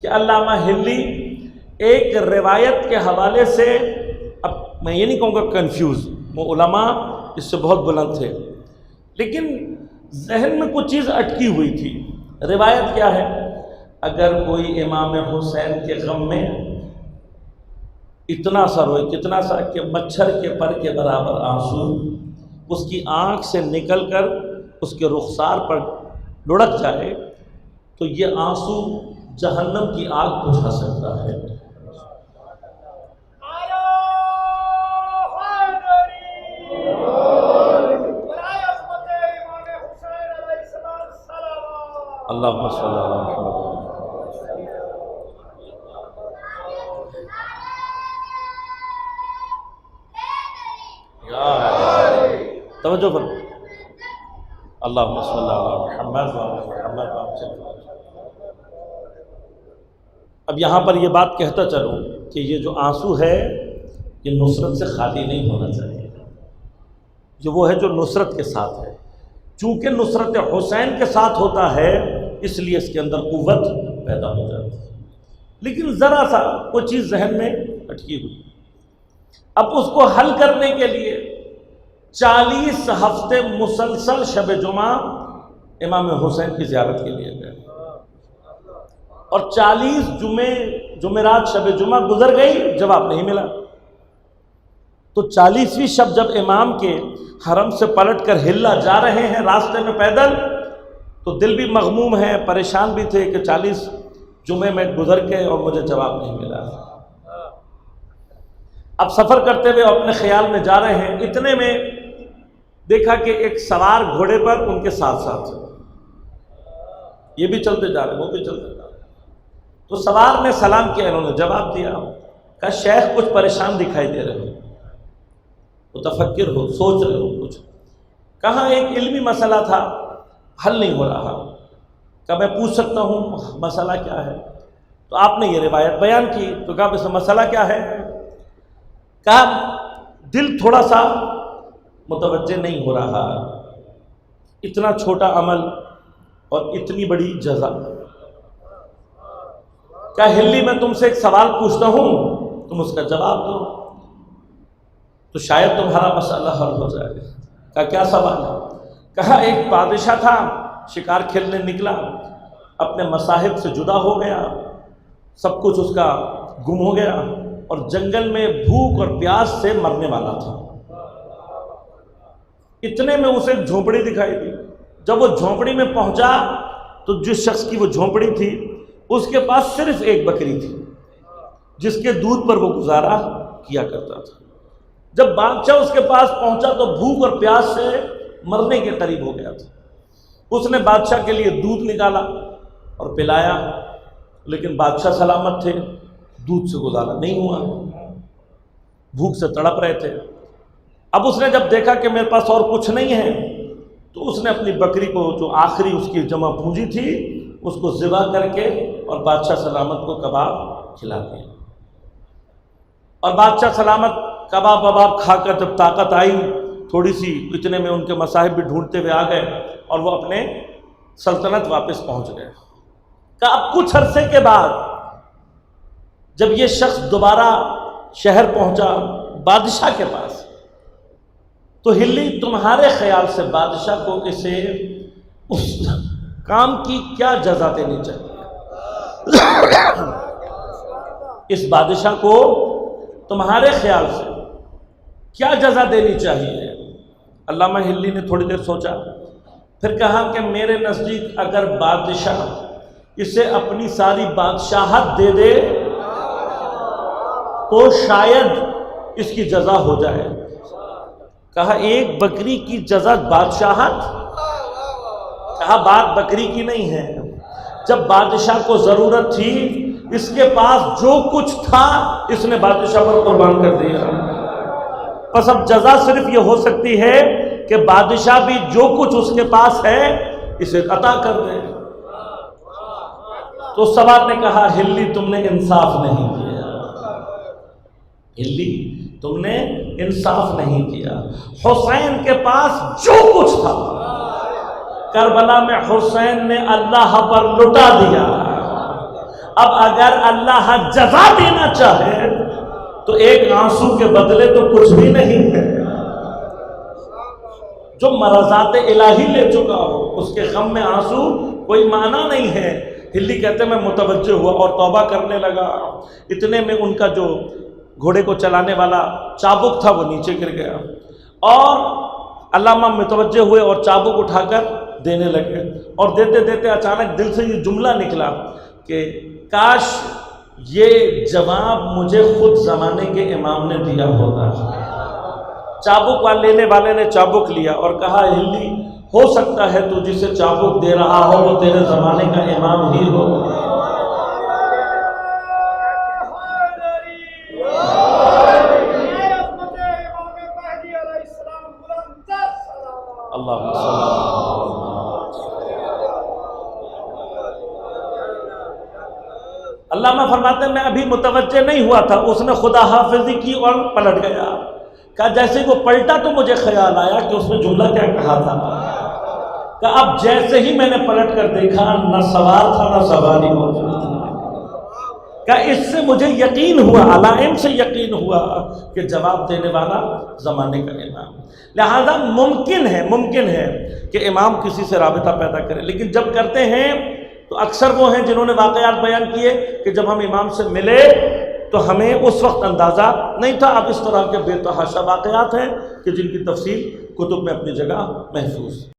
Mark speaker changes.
Speaker 1: کہ علامہ ہلی ایک روایت کے حوالے سے، اب میں یہ نہیں کہوں گا کنفیوز، وہ علماء اس سے بہت بلند تھے، لیکن ذہن میں کچھ چیز اٹکی ہوئی تھی۔ روایت کیا ہے؟ اگر کوئی امام حسین کے غم میں اتنا سا روئے، کتنا سا کہ مچھر کے پر کے برابر آنسو اس کی آنکھ سے نکل کر اس کے رخسار پر لڑک جائے، تو یہ آنسو جہنم کی آگ بجھا سکتا ہے۔ اللہم صلی اللہ علیہ وسلم۔ توجہ کرو، اللہم صلی اللہ علیہ محمد۔ اب یہاں پر یہ بات کہتا چلوں کہ یہ جو آنسو ہے یہ نصرت سے خالی نہیں ہونا چاہیے، یہ وہ ہے جو نصرت کے ساتھ ہے۔ چونکہ نصرت حسین کے ساتھ ہوتا ہے اس لیے اس کے اندر قوت پیدا ہو جاتی ہے، لیکن ذرا سا وہ چیز ذہن میں اٹکی ہوئی۔ اب اس کو حل کرنے کے لیے 40 ہفتے مسلسل شب جمعہ امام حسین کی زیارت کے لیے گئے، اور 40 جمعرات شب جمعہ گزر گئی، جواب نہیں ملا۔ تو 40ویں شب جب امام کے حرم سے پلٹ کر ہلا جا رہے ہیں راستے میں پیدل، تو دل بھی مغموم ہے، پریشان بھی تھے کہ 40 جمعے میں گزر کے اور مجھے جواب نہیں ملا۔ اب سفر کرتے ہوئے اپنے خیال میں جا رہے ہیں، اتنے میں دیکھا کہ ایک سوار گھوڑے پر ان کے ساتھ ساتھ، یہ بھی چلتے جا رہے ہیں وہ بھی چلتے جا رہے ہیں۔ تو سوار نے سلام کیا، انہوں نے جواب دیا، کہا شیخ کچھ پریشان دکھائی دے رہے ہو، متفکر ہو، سوچ رہے ہو کچھ۔ کہا ایک علمی مسئلہ تھا، حل نہیں ہو رہا۔ کہا میں پوچھ سکتا ہوں مسئلہ کیا ہے؟ تو آپ نے یہ روایت بیان کی، تو کہا اس مسئلہ کیا ہے؟ کہا دل تھوڑا سا متوجہ نہیں ہو رہا، اتنا چھوٹا عمل اور اتنی بڑی جزا۔ کہا ہلی میں تم سے ایک سوال پوچھتا ہوں، تم اس کا جواب دو تو شاید تمہارا مسئلہ حل ہو جائے۔ کہا کیا سوال ہے؟ کہا ایک بادشاہ تھا، شکار کھیلنے نکلا، اپنے مصاحب سے جدا ہو گیا، سب کچھ اس کا گم ہو گیا، اور جنگل میں بھوک اور پیاس سے مرنے والا تھا۔ اتنے میں اسے ایک جھونپڑی دکھائی دی۔ جب وہ جھونپڑی میں پہنچا تو جس شخص کی وہ جھونپڑی تھی اس کے پاس صرف ایک بکری تھی جس کے دودھ پر وہ گزارا کیا کرتا تھا۔ جب بادشاہ اس کے پاس پہنچا تو بھوک اور پیاس سے مرنے کے قریب ہو گیا تھا۔ اس نے بادشاہ کے لیے دودھ نکالا اور پلایا، لیکن بادشاہ سلامت تھے، دودھ سے گزارا نہیں ہوا، بھوک سے تڑپ رہے تھے۔ اب اس نے جب دیکھا کہ میرے پاس اور کچھ نہیں ہے تو اس نے اپنی بکری کو جو آخری اس کی جمع پونجی تھی اس کو ذبح کر کے اور بادشاہ سلامت کو کباب کھلا دیا۔ اور بادشاہ سلامت کباب وباب کھا کر جب طاقت آئی تھوڑی سی، اتنے میں ان کے مصاحب بھی ڈھونڈتے ہوئے آ گئے اور وہ اپنے سلطنت واپس پہنچ گئے۔ کہ اب کچھ عرصے کے بعد جب یہ شخص دوبارہ شہر پہنچا بادشاہ کے پاس، تو ہلی تمہارے خیال سے بادشاہ کو اسے اس کام کی کیا جزا دینی چاہیے؟ اس بادشاہ کو تمہارے خیال سے کیا جزا دینی چاہیے؟ علامہ ہلی نے تھوڑی دیر سوچا، پھر کہا کہ میرے نزدیک اگر بادشاہ اسے اپنی ساری بادشاہت دے دے تو شاید اس کی جزا ہو جائے۔ کہا ایک بکری کی جزا بادشاہت؟ کہا بات بکری کی نہیں ہے، جب بادشاہ کو ضرورت تھی اس کے پاس جو کچھ تھا اس نے بادشاہ پر قربان کر دیا۔ پس اب جزا صرف یہ ہو سکتی ہے کہ بادشاہ بھی جو کچھ اس کے پاس ہے اسے عطا کر دے۔ تو سوار نے کہا ہلی تم نے انصاف نہیں کیا، ہلی تم نے انصاف نہیں کیا۔ حسین کے پاس جو کچھ تھا کربلا میں حسین نے اللہ پر لٹا دیا، اب اگر اللہ جزا دینا چاہے تو ایک آنسو کے بدلے تو کچھ بھی نہیں ہے. جو مرضات الہی لے چکا ہو اس کے غم میں آنسو کوئی معنی نہیں ہے. ہلی کہتے ہیں میں متوجہ ہوا اور توبہ کرنے لگا. اتنے میں ان کا جو گھوڑے کو چلانے والا چابک تھا وہ نیچے گر گیا اور علامہ متوجہ ہوئے اور چابک اٹھا کر دینے لگے. اور دیتے دیتے اچانک دل سے یہ جملہ نکلا کہ کاش یہ جواب مجھے خود زمانے کے امام نے دیا ہوتا. چابک لینے والے نے چابک لیا اور کہا ہلی ہو سکتا ہے تو جسے چابک دے رہا ہو وہ تیرے زمانے کا امام ہی ہو. علامہ فرماتے ہیں میں ابھی متوجہ نہیں ہوا تھا، اس نے خدا حافظی کی اور پلٹ گیا. کہا جیسے وہ پلٹا تو مجھے خیال آیا کہ اس نے جملہ کیا کہا تھا. کہ اب جیسے ہی میں نے پلٹ کر دیکھا نہ سوار تھا نہ سواری موجود تھا. کہ اس سے مجھے یقین ہوا، علائم سے یقین ہوا کہ جواب دینے والا زمانے کا امام. لہذا ممکن ہے کہ امام کسی سے رابطہ پیدا کرے، لیکن جب کرتے ہیں تو اکثر وہ ہیں جنہوں نے واقعات بیان کیے کہ جب ہم امام سے ملے تو ہمیں اس وقت اندازہ نہیں تھا. اب اس طرح کے بے تحاشا واقعات ہیں کہ جن کی تفصیل کتب میں اپنی جگہ محفوظ.